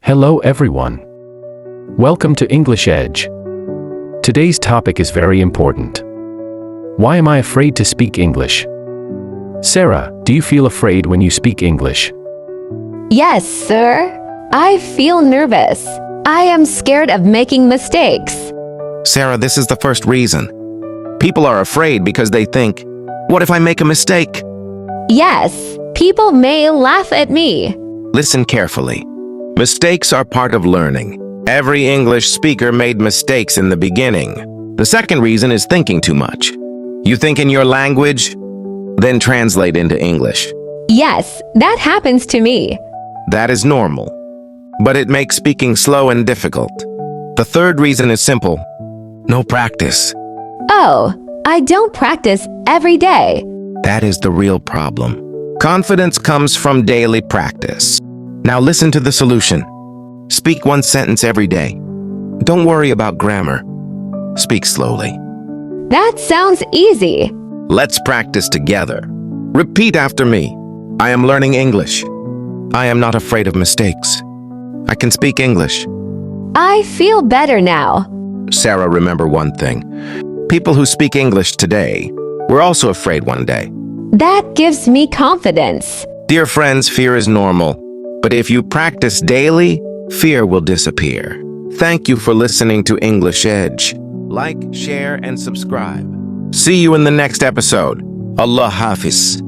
Hello everyone. Welcome to English Edge. Today's topic is very important. Why am I afraid to speak English? Sarah, do you feel afraid when you speak English? Yes, sir. I feel nervous. I am scared of making mistakes. Sarah, this is the first reason. People are afraid because they think, what if I make a mistake? Yes, people may laugh at me. Listen carefully. Mistakes are part of learning. Every English speaker made mistakes in the beginning. The second reason is thinking too much. You think in your language, then translate into English. Yes, that happens to me. That is normal, but it makes speaking slow and difficult. The third reason is simple. No practice. Oh, I don't practice every day. That is the real problem. Confidence comes from daily practice. Now listen to the solution. Speak one sentence every day. Don't worry about grammar. Speak slowly. That sounds easy. Let's practice together. Repeat after me. I am learning English. I am not afraid of mistakes. I can speak English. I feel better now. Sarah, remember one thing. People who speak English today were also afraid one day. That gives me confidence. Dear friends, fear is normal. But if you practice daily, fear will disappear. Thank you for listening to English Edge. Like, share, and subscribe. See you in the next episode. Allah Hafiz.